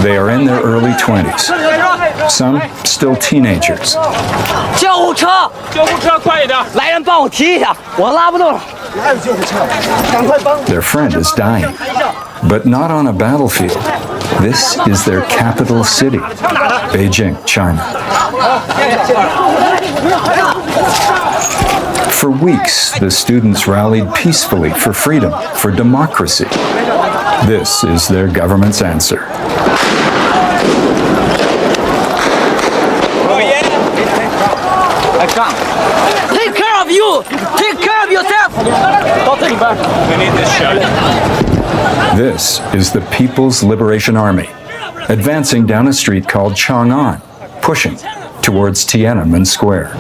They are in their early 20s, some still teenagers. 救护车！救护车，快一点！来人，帮我提一下，我拉不动了。还有救护车，赶快帮！ Their friend is dying, but not on a battlefield. This is their capital city, Beijing, China. For weeks, the students rallied peacefully for freedom, for democracy. This is their government's answer. Take care of you. Take care of yourself. We need this shot. This is the People's Liberation Army, advancing down a street called Chang'an, pushing towards Tiananmen Square.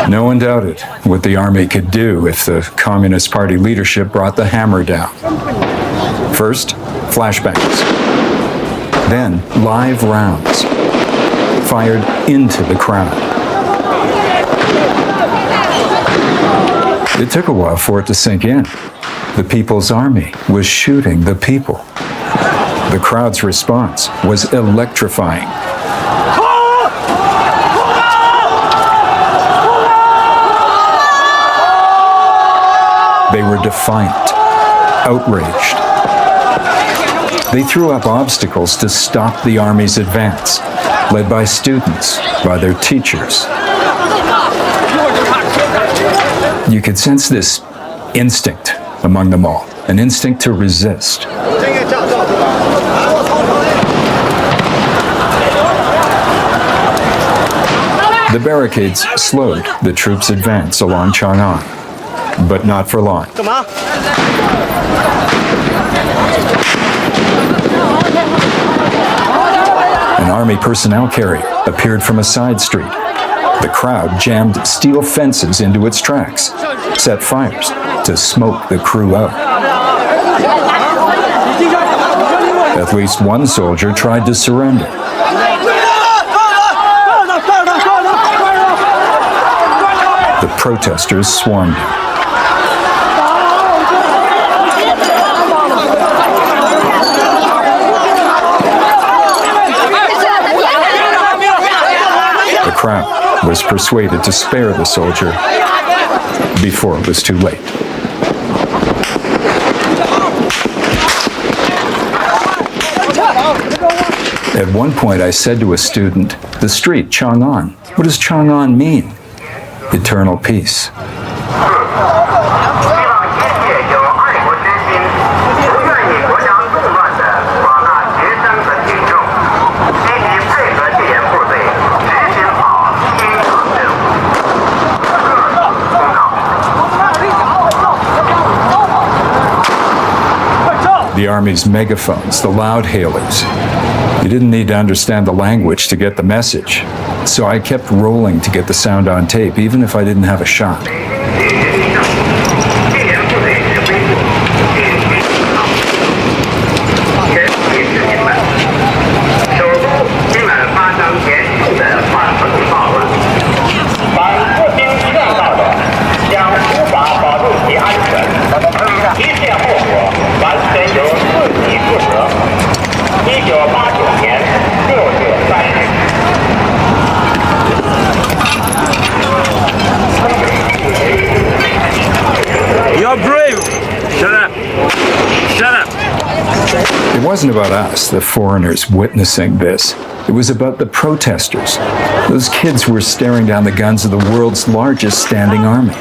No one doubted what the army could do if the Communist Party leadership brought the hammer down. First, flashbangs. Then, live rounds, fired into the crowd. It took a while for it to sink in. The People's Army was shooting the people. The crowd's response was electrifying. They were defiant, outraged. They threw up obstacles to stop the army's advance, led by students, by their teachers. You could sense this instinct among them all, an instinct to resist. The barricades slowed the troops' advance along Chang'an, but not for long. An army personnel carrier appeared from a side street. The crowd jammed steel fences into its tracks, set fires to smoke the crew out. At least one soldier tried to surrender. The protesters swarmed him. The crowd was persuaded to spare the soldier before it was too late. At one point, I said to a student, "The street, Chang'an. What does Chang'an mean?" Eternal peace. The army's megaphones, the loud-hailers. You didn't need to understand the language to get the message. So I kept rolling to get the sound on tape, even if I didn't have a shot. You're brave. Shut up. Shut up. It wasn't about us, the foreigners, witnessing this. It was about the protesters. Those kids were staring down the guns of the world's largest standing army.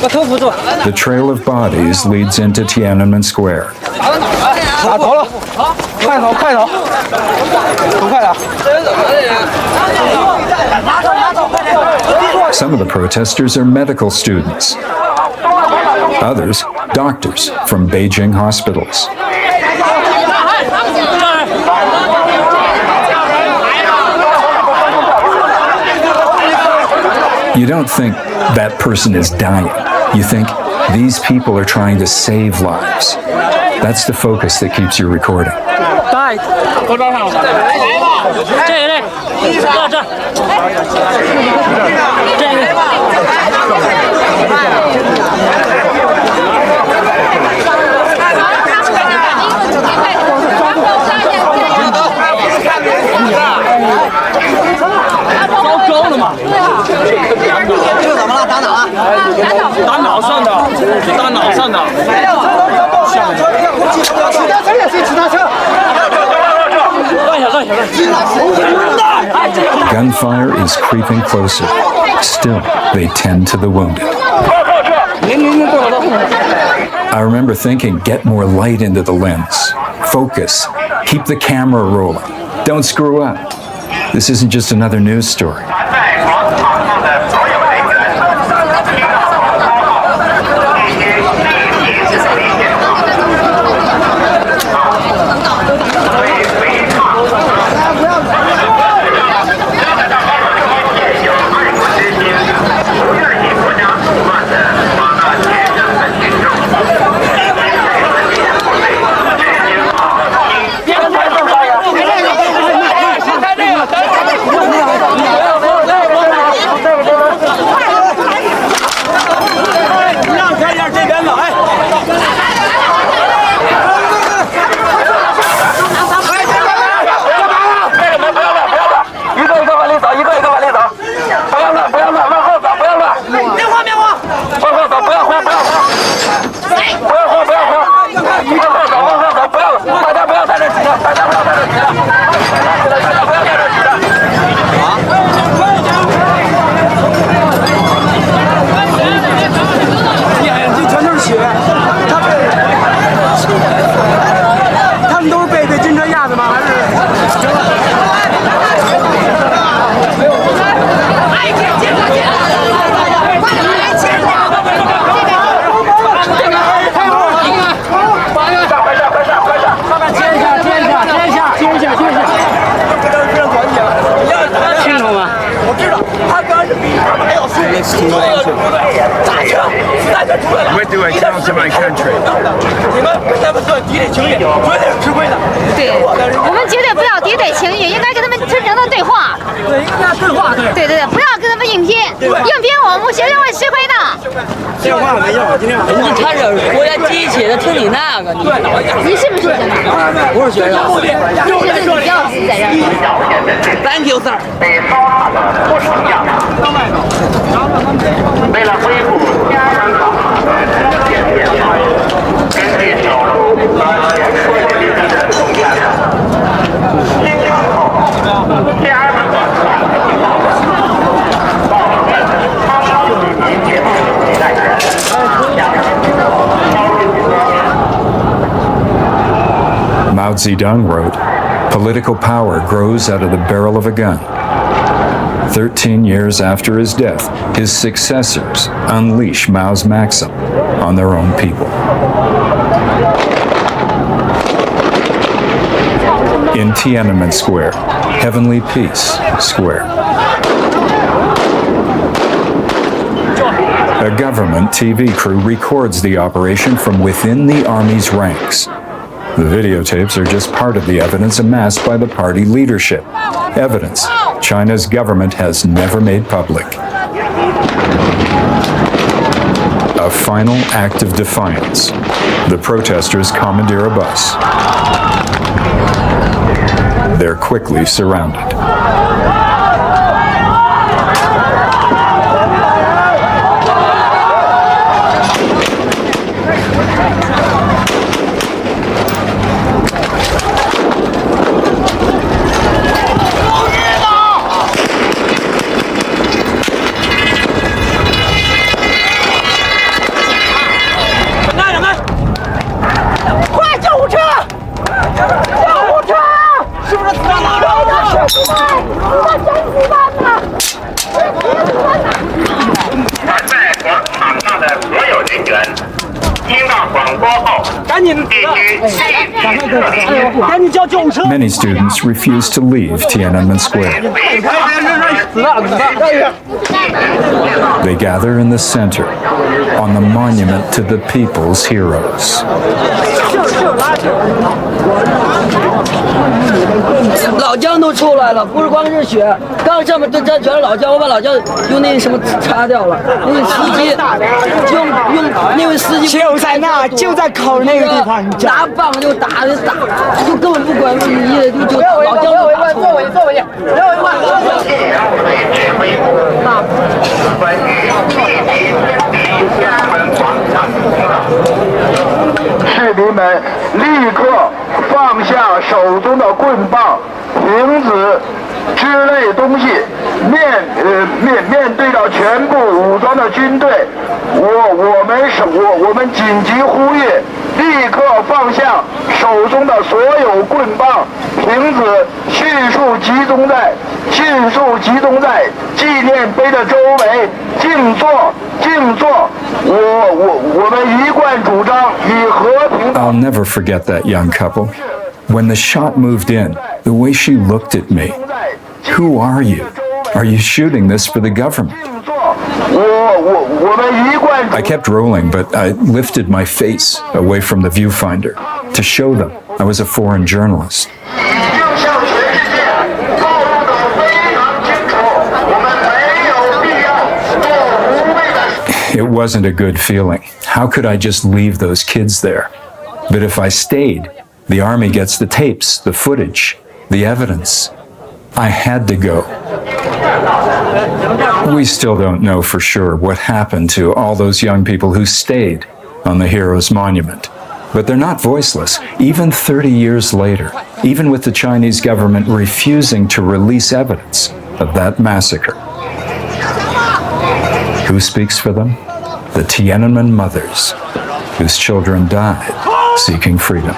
把头扶住。The trail of bodies leads into Tiananmen Square. 打头了，快走，快走，很快了。Some of the protesters are medical students. Others, doctors from Beijing hospitals. You don't think that person is dying. You think these people are trying to save lives. That's the focus that keeps you recording. 头朝上，这个，到这，糟糕了吗？这怎么了？打哪了？打脑上的，打脑上的。Gunfire is creeping closer. Still, they tend to the wounded. I remember thinking, get more light into the lens. Focus. Keep the camera rolling. Don't screw up. This isn't just another news story. What do I count to my country? 你们跟他们说敌对情谊，绝对是吃亏的。对，我们绝对不要敌对情谊，应该跟他们真诚的对话。对，应该跟他对话，对。对，不要跟他们硬拼，硬拼我们学生会吃亏的。这话没用，今天晚上。他是国家机器，他听你那个，你是不是学生？不是学生。就是你教师在这儿。Thank you, sir。被烧化的不成样。为了恢复家乡港建面根据小路和前说地的动态，新港后天安门广场报名康复民解放期待人Mao Zedong wrote, "Political power grows out of the barrel of a gun." 13 years after his death, his successors unleash Mao's maxim on their own people. In Tiananmen Square, Heavenly Peace Square. A government TV crew records the operation from within the army's ranks. The videotapes are just part of the evidence amassed by the party leadership. Evidence China's government has never made public. A final act of defiance. The protesters commandeer a bus. They're quickly surrounded. 赶紧，赶紧叫救护车。 Many students refused to leave Tiananmen Square. They gather in the center, on the monument to the people's heroes. 老姜都出来了，不是光是血，刚上面这全是老姜，我把老姜用那什么擦掉了，那个司机用那位司机就在那，就在口那个地方，拿棒就打，就根本不管问题，就老姜就打错了。指挥部关于立即关闭天安门广场通道。市民们立刻放下手中的棍棒、瓶子之类东西，面对着全部武装的军队，我们紧急呼吁，立刻放下手中的所有棍棒、瓶子，迅速集中在纪念碑的周围，静坐。我们一贯主张以和平。 I'll never forget that young couple. When the shot moved in, the way she looked at me. Who are you? Are you shooting this for the government? I kept rolling, but I lifted my face away from the viewfinder to show them I was a foreign journalist. It wasn't a good feeling. How could I just leave those kids there? But if I stayed, the army gets the tapes, the footage, the evidence. I had to go. We still don't know for sure what happened to all those young people who stayed on the Heroes Monument. But they're not voiceless, even 30 years later, even with the Chinese government refusing to release evidence of that massacre. Who speaks for them? The Tiananmen mothers, whose children died seeking freedom.